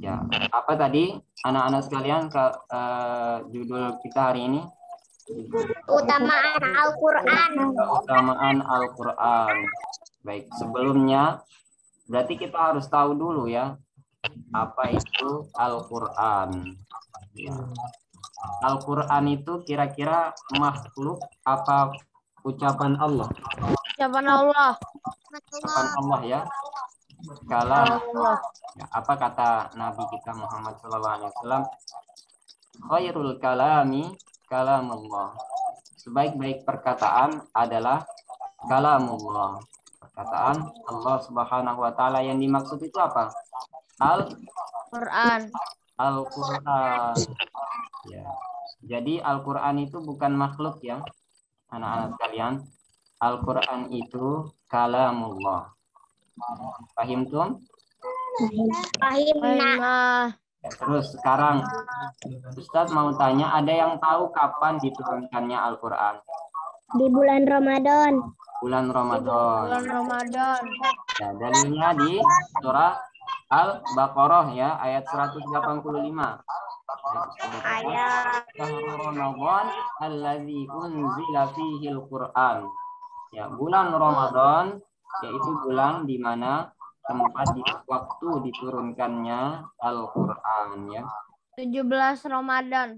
Ya, apa tadi anak-anak sekalian judul kita hari ini? Keutamaan Al-Quran. Keutamaan Al-Quran. Baik, sebelumnya berarti kita harus tahu dulu ya, apa itu Al-Quran. Ya. Al-Quran itu kira-kira makhluk apa ucapan Allah? Ucapan Allah. Ucapan Allah ya. Kalam Allah. Ya, apa kata Nabi kita Muhammad SAW? Khairul kalami kalamullah. Sebaik-baik perkataan adalah kalamullah. Perkataan Allah Subhanahu wa taala. Yang dimaksud itu apa? Quran. Al-Quran. Ya. Jadi Al-Quran itu bukan makhluk ya, anak-anak sekalian. Al-Quran itu kalamullah. Paham tuh? Fahimna. Ya, terus sekarang Ustadz mau tanya, ada yang tahu kapan diturunkannya Al-Quran? Di bulan Ramadan. Bulan Ramadan. Bulan Ramadan. Ya, dalilnya di surah Al-Baqarah ya, ayat 185. Ayat. Ramadan allazi unzila fihi al-Quran. Ya, bulan Ramadan yaitu bulan di mana tempat waktu diturunkannya Al-Quran ya. 17 Ramadan.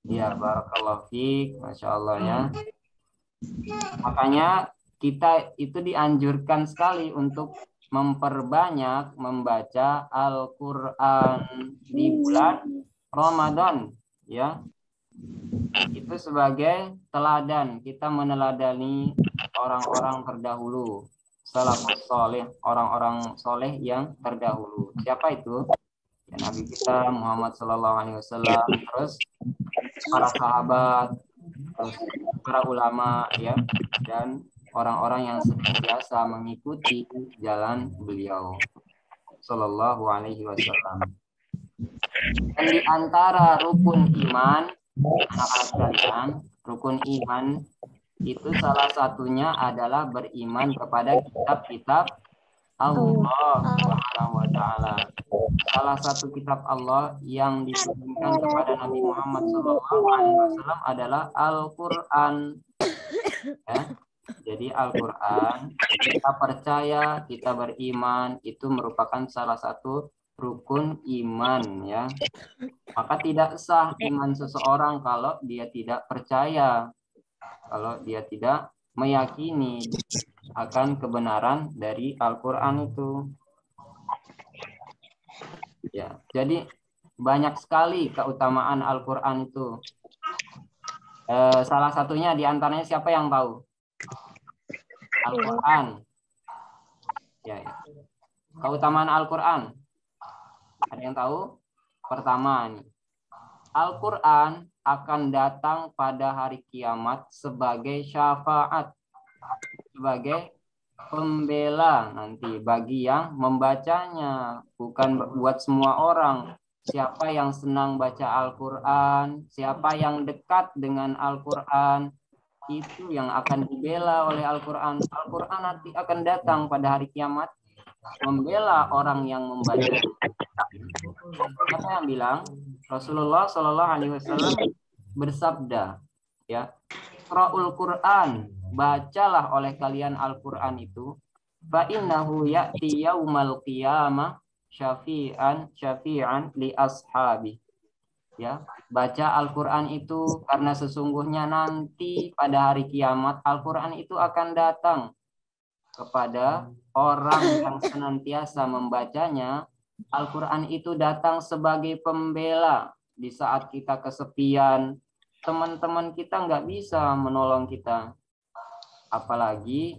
Ya, barakallahu fiik, Masya Allah ya. Makanya kita itu dianjurkan sekali untuk memperbanyak membaca Al-Quran di bulan Ramadan ya. Itu sebagai teladan, kita meneladani orang-orang terdahulu, salafus soleh, orang-orang soleh yang terdahulu. Siapa itu? Ya, Nabi kita Muhammad SAW, terus para sahabat, terus para ulama ya, dan orang-orang yang senantiasa mengikuti jalan beliau Sallallahu Alaihi Wasallam. Dan di antara rukun iman, anak-anak sekalian, rukun iman itu salah satunya adalah beriman kepada kitab-kitab Allah Subhanahu wa taala. Salah satu kitab Allah yang diturunkan kepada Nabi Muhammad SAW adalah Al-Quran. Ya. Jadi Al-Quran, kita percaya, kita beriman, itu merupakan salah satu rukun iman ya. Maka tidak sah iman seseorang kalau dia tidak percaya, kalau dia tidak meyakini akan kebenaran dari Al-Quran itu. Ya, jadi banyak sekali keutamaan Al-Quran itu. Salah satunya diantaranya siapa yang tahu? Al-Quran. Ya, ya. Keutamaan Al-Quran. Ada yang tahu? Pertama nih, Al-Quran akan datang pada hari kiamat sebagai syafaat, sebagai pembela nanti bagi yang membacanya, bukan buat semua orang. Siapa yang senang baca Al-Quran, siapa yang dekat dengan Al-Quran, itu yang akan dibela oleh Al-Quran. Al-Quran nanti akan datang pada hari kiamat membela orang yang membaca. Siapa yang bilang? Rasulullah Shallallahu Alaihi Wasallam bersabda, ya, Qra'ul Quran, bacalah oleh kalian Al-Quran itu, fa innahu ya'ti yaumal qiyamah syafi'an li ashabi. Ya, baca Al-Quran itu karena sesungguhnya nanti pada hari kiamat Al-Quran itu akan datang kepada orang yang senantiasa membacanya. Al-Quran itu datang sebagai pembela di saat kita kesepian. Teman-teman kita nggak bisa menolong kita. Apalagi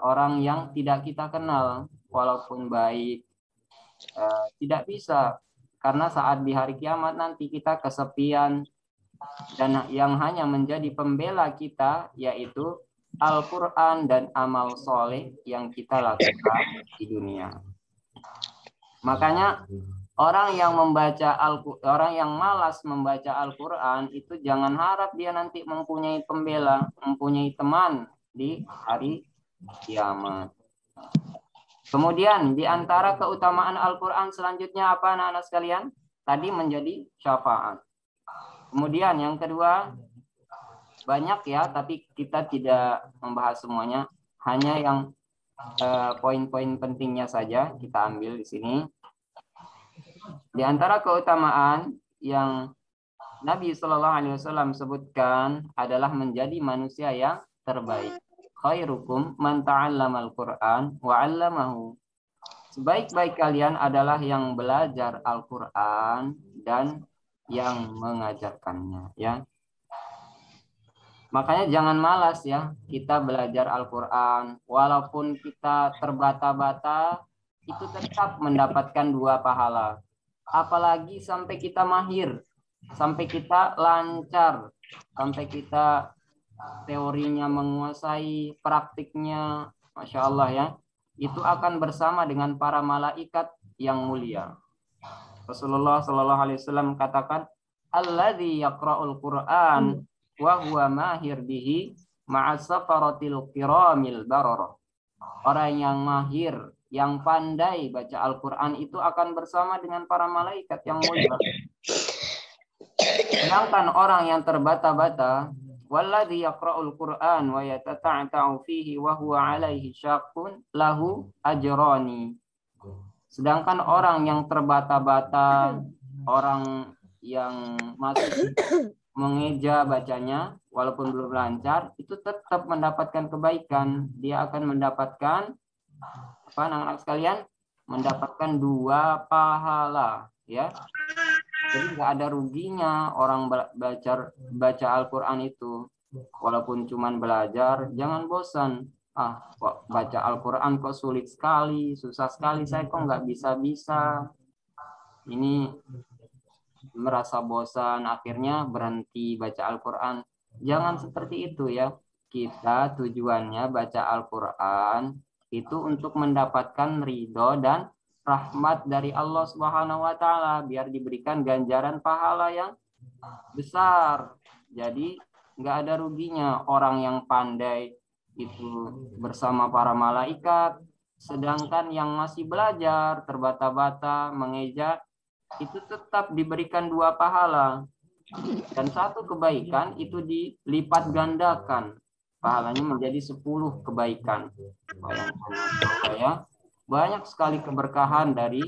orang yang tidak kita kenal, walaupun baik, tidak bisa. Karena saat di hari kiamat nanti kita kesepian, dan yang hanya menjadi pembela kita yaitu Al-Quran dan amal soleh yang kita lakukan di dunia. Makanya orang yang malas membaca Al-Quran itu jangan harap dia nanti mempunyai pembela, mempunyai teman di hari kiamat. Kemudian di antara keutamaan Al-Quran selanjutnya apa anak-anak sekalian? Tadi menjadi syafaat. Kemudian yang kedua, banyak ya, tapi kita tidak membahas semuanya. Hanya yang poin-poin pentingnya saja kita ambil di sini. Di antara keutamaan yang Nabi Shallallahu Alaihi Wasallam sebutkan adalah menjadi manusia yang terbaik. Khairukum man ta'allamal Qur'an wa 'allamahu. Sebaik-baik kalian adalah yang belajar Al-Qur'an dan yang mengajarkannya, ya. Makanya jangan malas ya kita belajar Al-Qur'an, walaupun kita terbata-bata itu tetap mendapatkan 2 pahala. Apalagi sampai kita mahir, sampai kita lancar, sampai kita teorinya menguasai, praktiknya, Masya Allah ya, itu akan bersama dengan para malaikat yang mulia. Rasulullah Shallallahu Alaihi Wasallam katakan, alladzi yaqra'ul Qur'an wa huwa mahir bihi ma'asafaratil kiramil bararah. Orang yang mahir, yang pandai baca Al-Quran itu akan bersama dengan para malaikat yang mulia. Sedangkan orang yang terbata-bata, walladzi yaqra'ul Qur'an wa yatata'ta'u fihi wa huwa 'alaihi syaqqun lahu ajrani. Sedangkan orang yang terbata-bata, orang yang masih mengeja bacanya walaupun belum lancar, itu tetap mendapatkan kebaikan. Dia akan mendapatkan apa anak-anak sekalian? Mendapatkan 2 pahala, ya. Jadi nggak ada ruginya orang baca Al-Quran itu. Walaupun cuman belajar, jangan bosan. Kok baca Al-Quran kok sulit sekali, susah sekali, saya kok nggak bisa-bisa. Ini merasa bosan, akhirnya berhenti baca Al-Quran. Jangan seperti itu ya. Kita tujuannya baca Al-Quran itu untuk mendapatkan ridho dan rahmat dari Allah Subhanahu wa Ta'ala, biar diberikan ganjaran pahala yang besar. Jadi nggak ada ruginya orang yang pandai itu bersama para malaikat, sedangkan yang masih belajar terbata-bata mengeja itu tetap diberikan 2 pahala, dan 1 kebaikan itu dilipat gandakan, pahalanya menjadi 10 kebaikan. Bayangkan ya, banyak sekali keberkahan dari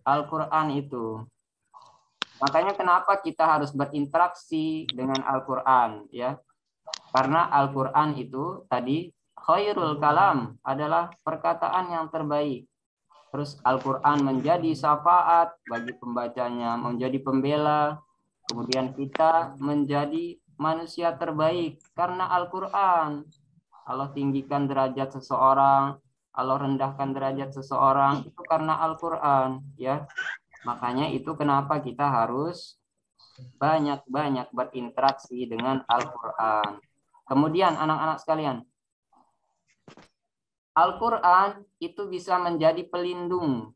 Al-Quran itu. Makanya kenapa kita harus berinteraksi dengan Al-Quran ya? Karena Al-Quran itu tadi khairul kalam, adalah perkataan yang terbaik. Terus Al-Quran menjadi syafaat bagi pembacanya, menjadi pembela. Kemudian kita menjadi manusia terbaik karena Al-Quran. Allah tinggikan derajat seseorang, Allah rendahkan derajat seseorang, itu karena Al-Quran ya. Makanya itu kenapa kita harus banyak-banyak berinteraksi dengan Al-Quran. Kemudian anak-anak sekalian, Al-Quran itu bisa menjadi pelindung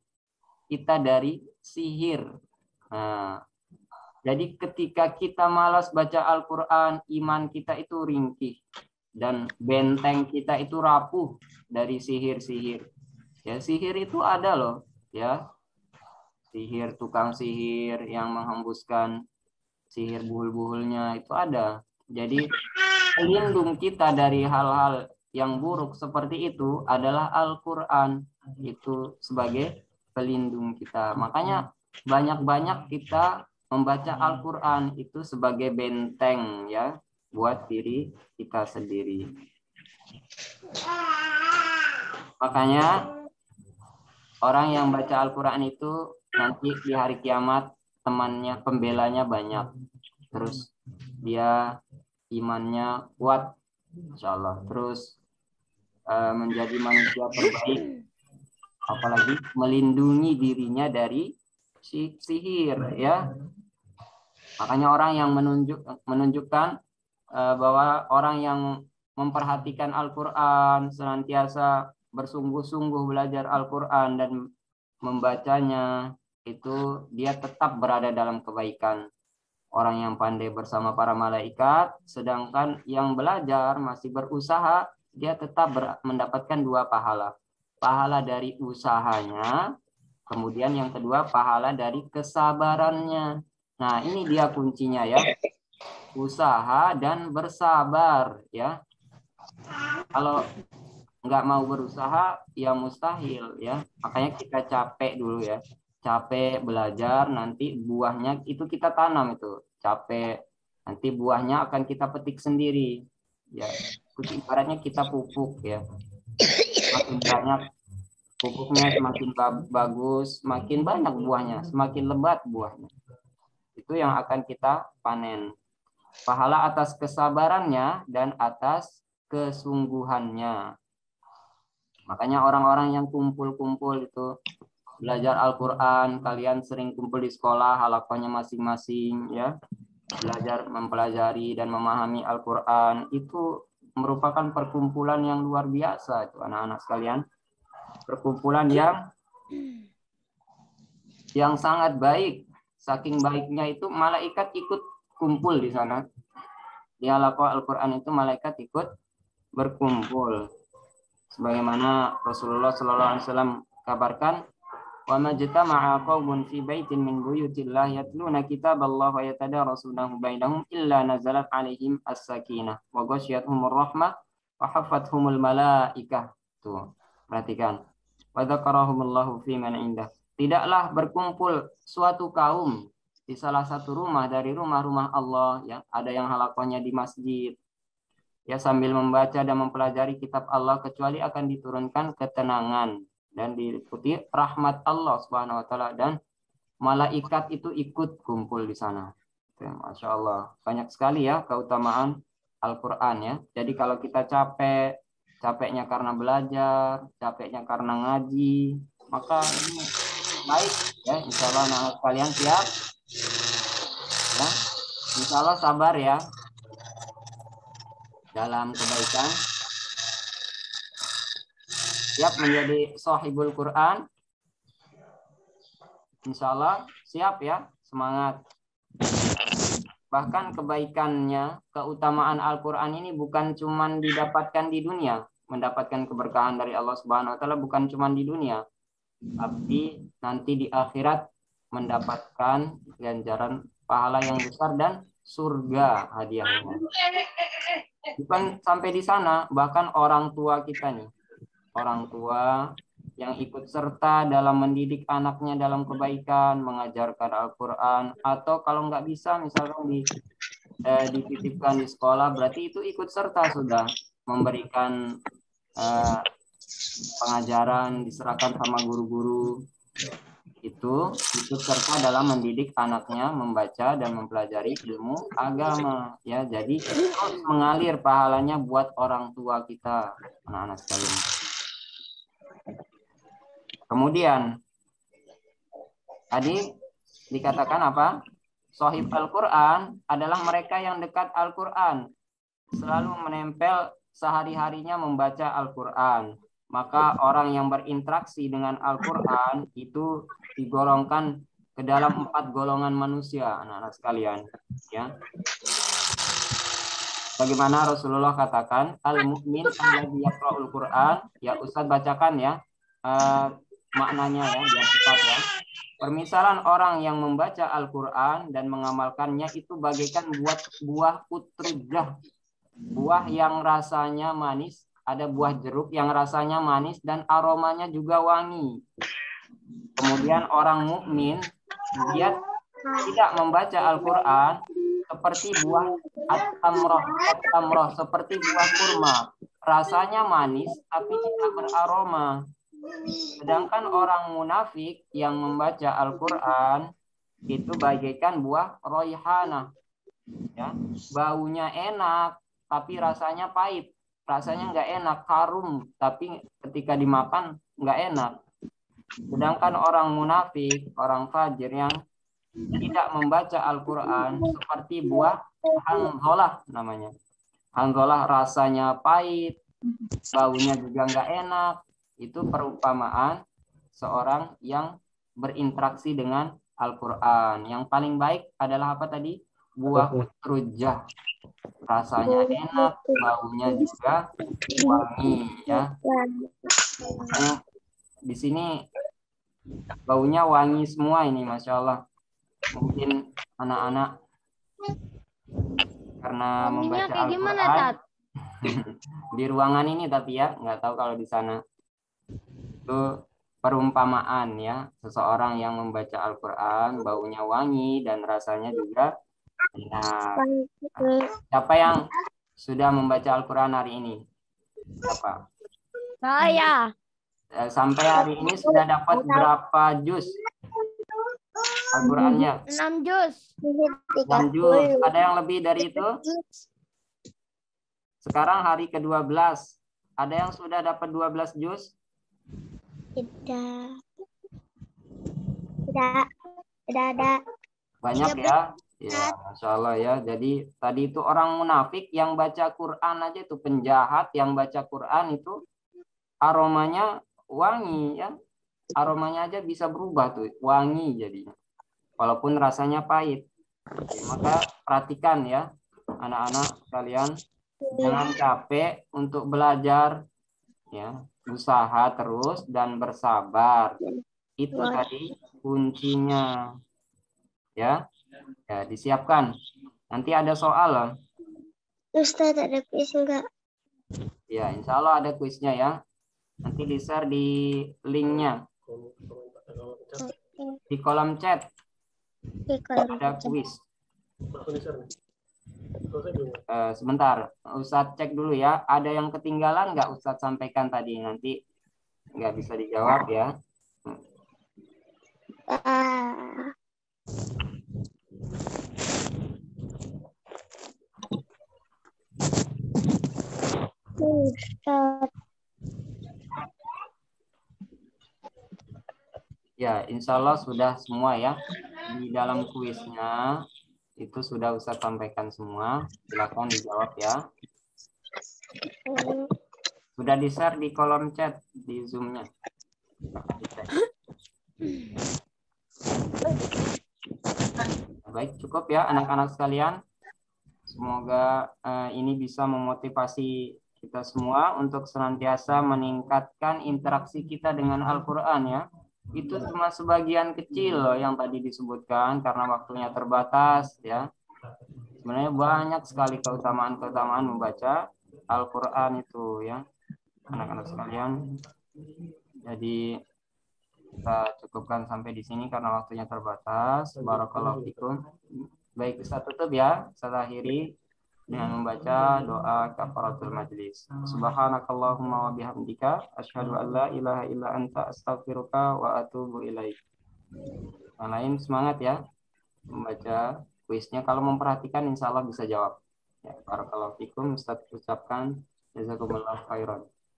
kita dari sihir. Nah, jadi ketika kita malas baca Al-Quran, iman kita itu ringkih. Dan benteng kita itu rapuh dari sihir-sihir. Ya, sihir itu ada loh. Ya, sihir, tukang sihir yang menghembuskan sihir buhul-buhulnya itu ada. Jadi pelindung kita dari hal-hal yang buruk seperti itu adalah Al-Quran. Itu sebagai pelindung kita. Makanya banyak-banyak kita membaca Al-Quran itu sebagai benteng ya, buat diri kita sendiri. Makanya orang yang baca Al-Quran itu nanti di hari kiamat temannya, pembelanya banyak. Terus dia imannya kuat, insya Allah. Terus menjadi manusia terbaik, apalagi melindungi dirinya dari sihir ya. Makanya orang yang menunjukkan bahwa orang yang memperhatikan Al-Quran, senantiasa bersungguh-sungguh belajar Al-Quran dan membacanya, itu dia tetap berada dalam kebaikan. Orang yang pandai bersama para malaikat, sedangkan yang belajar masih berusaha, dia tetap mendapatkan 2 pahala. pahala dari usahanya, kemudian yang kedua pahala dari kesabarannya. Nah, ini dia kuncinya ya. Usaha dan bersabar ya. Kalau nggak mau berusaha ya mustahil ya. Makanya kita capek dulu ya. Capek belajar, nanti buahnya itu kita tanam itu. Capek, nanti buahnya akan kita petik sendiri. Ya, ibaratnya kita pupuk ya. Semakin banyak pupuknya, semakin bagus, semakin banyak buahnya, semakin lebat buahnya. Itu yang akan kita panen. Pahala atas kesabarannya dan atas kesungguhannya. Makanya orang-orang yang kumpul-kumpul itu belajar Al-Quran, kalian sering kumpul di sekolah, halakohnya masing-masing ya. Belajar mempelajari dan memahami Al-Quran itu merupakan perkumpulan yang luar biasa itu anak-anak sekalian. Perkumpulan yang sangat baik. Saking baiknya itu malaikat ikut kumpul di sana. Di halakoh Al-Quran itu malaikat ikut berkumpul. Sebagaimana Rasulullah SAW kabarkan, wa majtama'a qaumun fi baitin min buyutillah yatluna kitaballah wa yatadarasunahu bainahum illa nazalat 'alaihim as-sakinah wa ghasyiyatuhumur rahmah wa haffathumul malaikah. Tuh, perhatikan. Wa dzakarahumullahu fi man indah. Tidaklah berkumpul suatu kaum di salah satu rumah dari rumah-rumah Allah ya, ada yang halakohnya di masjid. Ya, sambil membaca dan mempelajari kitab Allah kecuali akan diturunkan ketenangan dan diikuti rahmat Allah Subhanahu wa taala, dan malaikat itu ikut kumpul di sana. Masya Allah, banyak sekali ya keutamaan Al-Qur'an ya. Jadi kalau kita capeknya karena belajar, capeknya karena ngaji, maka ini baik ya. Insya Allah anak kalian siap ya. Insya Allah sabar ya dalam kebaikan, siap menjadi sahibul Quran. Insya Allah siap ya, semangat. Bahkan kebaikannya, keutamaan Al-Quran ini bukan cuma didapatkan di dunia, mendapatkan keberkahan dari Allah Subhanahu wa taala bukan cuma di dunia, tapi nanti di akhirat mendapatkan ganjaran pahala yang besar dan surga hadiahnya. Bukan sampai di sana, bahkan orang tua kita nih, orang tua yang ikut serta dalam mendidik anaknya dalam kebaikan, mengajarkan Al-Quran, atau kalau nggak bisa misalkan dititipkan di sekolah, berarti itu ikut serta sudah memberikan pengajaran, diserahkan sama guru-guru, itu ikut serta dalam mendidik anaknya membaca dan mempelajari ilmu agama ya. Jadi terus mengalir pahalanya buat orang tua kita, anak-anak sekalian. Kemudian tadi dikatakan apa? Shahib Al-Quran adalah mereka yang dekat Al-Quran, selalu menempel sehari-harinya membaca Al-Quran. Maka orang yang berinteraksi dengan Al-Quran itu digolongkan ke dalam 4 golongan manusia, anak-anak sekalian ya. Bagaimana Rasulullah katakan, al-mu'min alladzi yaqra'ul Qur'an, ya Ustaz bacakan ya maknanya ya biar cepat ya. Permisalan orang yang membaca Al-Quran dan mengamalkannya itu bagaikan buah utrujah, buah yang rasanya manis. Ada buah jeruk yang rasanya manis dan aromanya juga wangi. Kemudian orang mukmin dia tidak membaca Al-Quran seperti buah at-tamroh, seperti buah kurma. Rasanya manis tapi tidak beraroma. Sedangkan orang munafik yang membaca Al-Quran itu bagaikan buah royhana. Ya, baunya enak tapi rasanya pahit. Rasanya nggak enak, harum, tapi ketika dimakan nggak enak. Sedangkan orang munafik, orang fajir yang tidak membaca Al-Quran seperti buah hanzolah namanya. Hanzolah rasanya pahit, baunya juga nggak enak. Itu perumpamaan seorang yang berinteraksi dengan Al-Quran. Yang paling baik adalah apa tadi? Buah utrujah. Rasanya enak, baunya juga wangi ya. Makanya di sini baunya wangi semua ini, Masya Allah. Mungkin anak-anak karena Wanginya membaca kayak gimana, Al-Quran Tat? di ruangan ini, tapi ya nggak tahu kalau di sana. Itu perumpamaan ya, seseorang yang membaca Al-Quran baunya wangi dan rasanya juga enak. Siapa yang sudah membaca Al-Quran hari ini? Siapa? Saya. Sampai hari ini sudah dapat berapa juz Al-Qurannya? 6 juz. 6 juz. Ada yang lebih dari itu? Sekarang hari ke-12. Ada yang sudah dapat 12 juz? Tidak. Tidak. Tidak ada. Banyak ya? Ya, Masya Allah ya. Jadi tadi itu orang munafik yang baca Quran aja itu penjahat yang baca Quran itu aromanya wangi ya. Aromanya aja bisa berubah tuh, wangi jadinya. Walaupun rasanya pahit. Jadi, maka perhatikan ya anak-anak sekalian, jangan capek untuk belajar ya, usaha terus dan bersabar. Itu tadi kuncinya. Ya. Ya, disiapkan. Nanti ada soal loh. Ustaz, ada kuis enggak? Ya, insya Allah ada kuisnya ya. Nanti di-share di linknya. Di kolom chat ada kuis. Sebentar, Ustadz cek dulu ya. Ada yang ketinggalan nggak Ustadz sampaikan tadi? Nanti nggak bisa dijawab ya. Ustaz. Ya, insya Allah sudah semua ya. Di dalam kuisnya itu sudah Ustadz sampaikan semua. Silakan dijawab ya. Sudah di-share di kolom chat di Zoom-nya. Baik, cukup ya anak-anak sekalian. Semoga ini bisa memotivasi kita semua untuk senantiasa meningkatkan interaksi kita dengan Al-Quran ya. Itu cuma sebagian kecil loh yang tadi disebutkan karena waktunya terbatas ya. Sebenarnya banyak sekali keutamaan-keutamaan membaca Al-Quran itu ya, anak-anak sekalian. Jadi kita cukupkan sampai di sini karena waktunya terbatas. Barakallahu fikum. Baik, kita tutup ya. Saya akhiri dengan membaca doa kafaratul majlis. Subhanakallahumma wa bihamdika asyhadu an la ilaha illa anta astaghfiruka wa atubu ilaik. Yang lain semangat ya membaca kuisnya. Kalau memperhatikan insya Allah bisa jawab. Ya, barakallahu fikum. Ustaz ucapkan jazakumullah khairan.